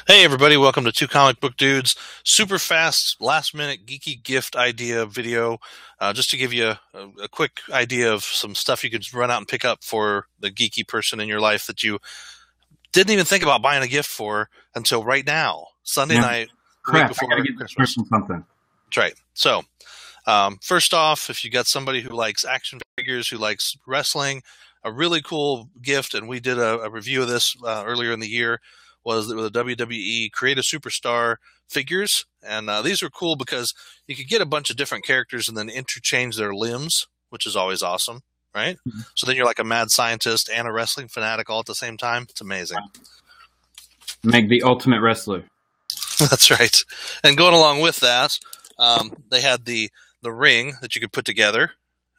Hey everybody, welcome to Two Comic Book Dudes. Super fast, last minute geeky gift idea video. Just to give you a quick idea of some stuff you could run out and pick up for the geeky person in your life that you didn't even think about buying a gift for until right now, Sunday Yeah, night, the week crap. I before gotta get this Christmas. person something. That's right. So, first off, if you got somebody who likes action figures, who likes wrestling, a really cool gift, and we did a review of this earlier in the year, was the WWE Create a Superstar figures. And these are cool because you could get a bunch of different characters and then interchange their limbs, which is always awesome, right? Mhm. So then you're like a mad scientist and a wrestling fanatic all at the same time. It's amazing. Make the ultimate wrestler. That's right. And going along with that, they had the ring that you could put together,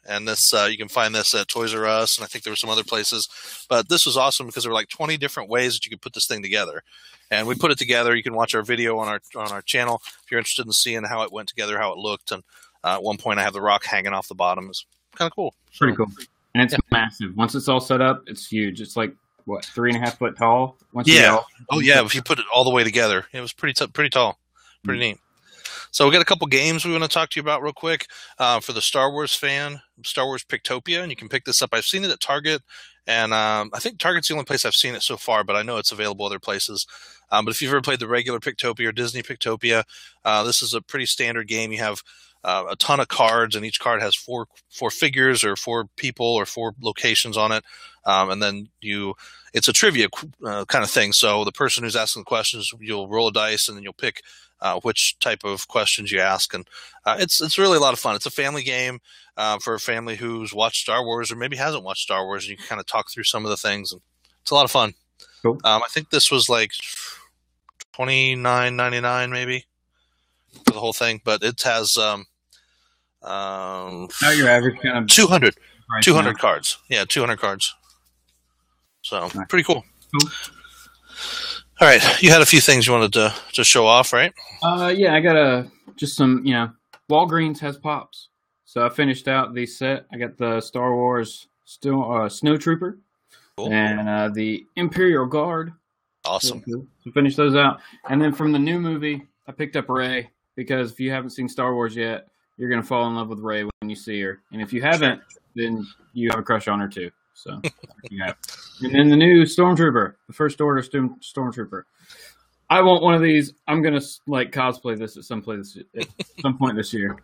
and this you can find this at Toys R Us, and I think there were some other places. But this was awesome because there were like 20 different ways that you could put this thing together, and we put it together. You can watch our video on our channel if you're interested in seeing how it went together, how it looked. And at one point, I have the rock hanging off the bottom. It's kind of cool. Pretty cool. And it's massive. Once it's all set up, it's huge. It's like, what, 3.5 foot tall? Yeah. Oh, yeah. If you put it all the way together, it was pretty tall, pretty neat. So we got a couple games we want to talk to you about real quick. For the Star Wars fan, Star Wars Pictopia, and you can pick this up. I've seen it at Target, and I think Target's the only place I've seen it so far, but I know it's available other places. But if you've ever played the regular Pictopia or Disney Pictopia, this is a pretty standard game. You have a ton of cards, and each card has four figures or four people or four locations on it. And then it's a trivia kind of thing. So the person who's asking the questions, you'll roll a dice, and then you'll pick which type of questions you ask. And it's really a lot of fun. It's a family game for a family who's watched Star Wars or maybe hasn't watched Star Wars, and you can kind of talk through some of the things. And it's a lot of fun. Cool. I think this was like $29.99 maybe for the whole thing, but it has Now your average kind of 200 now. cards. Yeah, 200 cards. So Nice. pretty cool. Cool. All right, you had a few things you wanted to show off, right? Yeah, I got just some, Walgreens has pops. So I finished out the set. I got the Star Wars Snow Trooper Cool. and the Imperial Guard. Awesome. So finish those out. And then from the new movie, I picked up Rey because if you haven't seen Star Wars yet, you're going to fall in love with Rey when you see her. And if you haven't, then you have a crush on her too. So, yeah. And then the new Stormtrooper, the First Order Stormtrooper. I want one of these. I'm going to cosplay this at some point this year.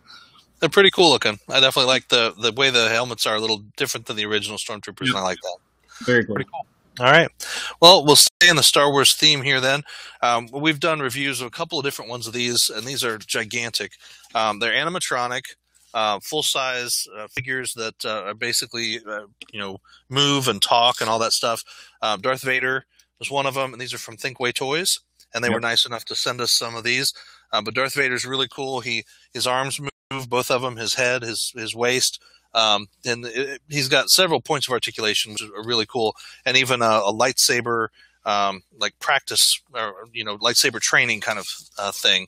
They're pretty cool looking. I definitely like the way the helmets are a little different than the original Stormtroopers, and I like that. Very cool. Pretty cool. All right. Well, we'll stay in the Star Wars theme here then. We've done reviews of a couple of different ones of these, and these are gigantic. They're animatronic, full-size figures that are basically, move and talk and all that stuff. Darth Vader was one of them, and these are from Thinkway Toys, and they were nice enough to send us some of these. But Darth Vader's really cool. His arms move, both of them, his head, his waist. He's got several points of articulation, which are really cool, and even a lightsaber, practice or lightsaber training kind of thing.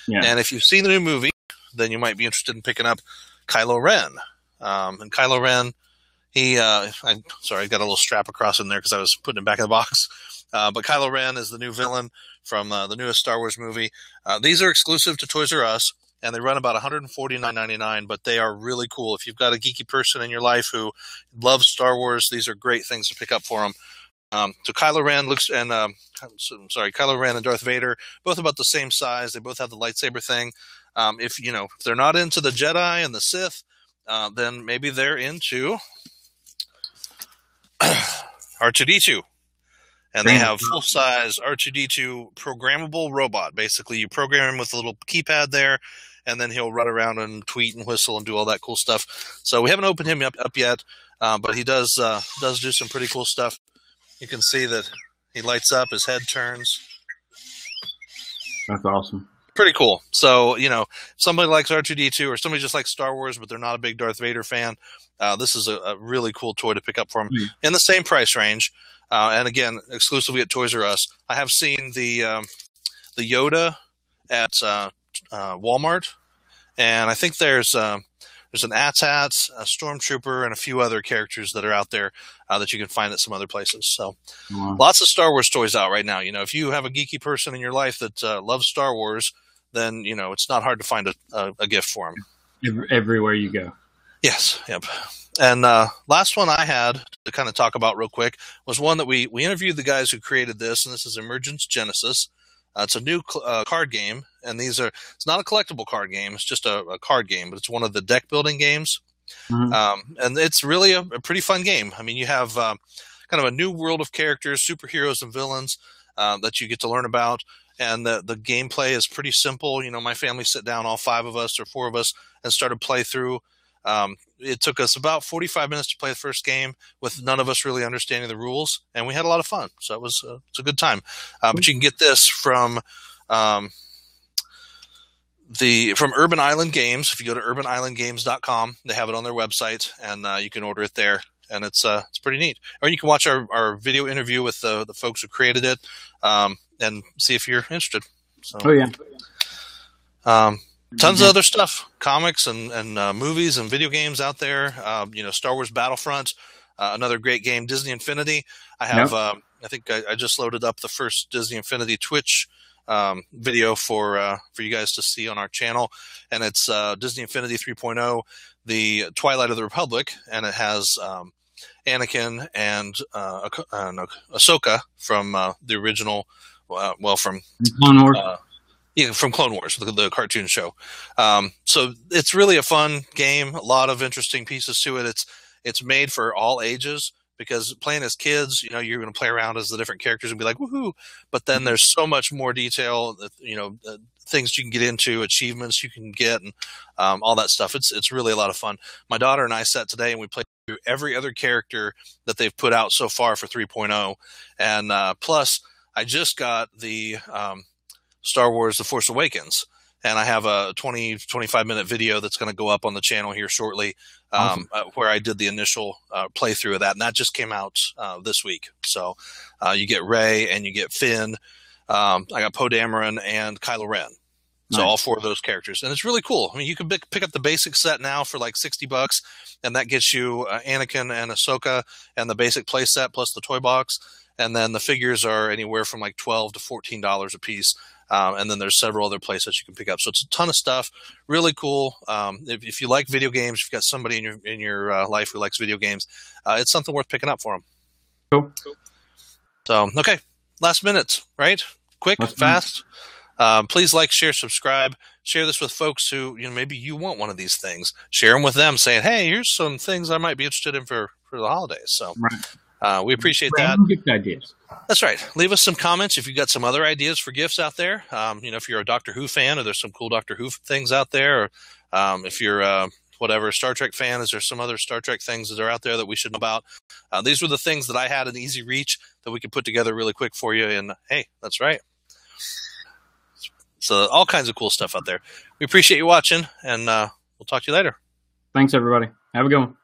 Yeah. And if you've seen the new movie, then you might be interested in picking up Kylo Ren. And Kylo Ren, I'm sorry, I got a little strap across in there because I was putting it back in the box. But Kylo Ren is the new villain from the newest Star Wars movie. These are exclusive to Toys R Us, and they run about $149.99, but they are really cool. If you've got a geeky person in your life who loves Star Wars, these are great things to pick up for them. So Kylo Ren Kylo Ren and Darth Vader, both about the same size. They both have the lightsaber thing. If they're not into the Jedi and the Sith, then maybe they're into R2-D2. And they have full-size R2-D2 programmable robot. Basically, you program him with a little keypad there, and then he'll run around and tweet and whistle and do all that cool stuff. So we haven't opened him up yet, but he does do some pretty cool stuff. You can see that he lights up, his head turns. That's awesome. Pretty cool. So, if somebody likes R2-D2 or somebody just likes Star Wars, but they're not a big Darth Vader fan, this is a really cool toy to pick up for them in the same price range. And again, exclusively at Toys R Us. I have seen the Yoda at Walmart, and I think there's There's an AT-AT, a Stormtrooper, and a few other characters that are out there that you can find at some other places. So lots of Star Wars toys out right now. If you have a geeky person in your life that loves Star Wars, then, it's not hard to find a gift for them. Everywhere you go. Yes. Yep. And last one I had to kind of talk about real quick was one that we interviewed the guys who created this, and this is Emergence Genesis. It's a new card game, and it's not a collectible card game. It's just a card game, but it's one of the deck building games. Mm-hmm. And it's really a pretty fun game. I mean, you have kind of a new world of characters, superheroes and villains that you get to learn about. And the gameplay is pretty simple. My family sit down, all 5 of us or 4 of us, and started play through. It took us about 45 minutes to play the first game with none of us really understanding the rules, and we had a lot of fun. So it's a good time. But you can get this from Urban Island Games. If you go to urbanislandgames.com, they have it on their website, and you can order it there. And it's pretty neat. Or you can watch our video interview with the folks who created it, and see if you're interested. So, oh yeah. Tons of other stuff, comics and movies and video games out there. Star Wars Battlefront, another great game. Disney Infinity. I have. I think I just loaded up the first Disney Infinity Twitch video for you guys to see on our channel, and it's Disney Infinity 3.0, the Twilight of the Republic, and it has Anakin and Ahsoka from the original. From Clone Wars. From Clone Wars, the cartoon show. So it's really a fun game. A lot of interesting pieces to it. It's made for all ages because playing as kids, you're going to play around as the different characters and be like, woohoo! But then there's so much more detail, things you can get into, achievements you can get, and all that stuff. It's really a lot of fun. My daughter and I sat today and we played through every other character that they've put out so far for 3.0, and plus I just got the Star Wars The Force Awakens, and I have a 20-25 minute video that's going to go up on the channel here shortly, awesome. Where I did the initial playthrough of that, and that just came out this week. So you get Rey and you get Finn. I got Poe Dameron and Kylo Ren. So all 4 of those characters, and it's really cool. I mean, you can pick up the basic set now for like $60, and that gets you Anakin and Ahsoka and the basic play set plus the toy box, and then the figures are anywhere from like $12 to $14 a piece. And then there's several other places you can pick up. So it's a ton of stuff. Really cool. If you like video games, if you've got somebody in your life who likes video games, it's something worth picking up for them. Cool. So, okay. Last minutes, right? Quick, fast. Please like, share, subscribe. Share this with folks who, maybe you want one of these things. Share them with them saying, hey, here's some things I might be interested in for the holidays. So we appreciate that. Gift ideas. That's right. Leave us some comments if you've got some other ideas for gifts out there. If you're a Doctor Who fan, or there's some cool Doctor Who things out there, or if you're whatever Star Trek fan, is there some other Star Trek things that are out there that we should know about? These were the things that I had in easy reach that we could put together really quick for you. And hey, that's right. So all kinds of cool stuff out there. We appreciate you watching, and we'll talk to you later. Thanks, everybody. Have a good one.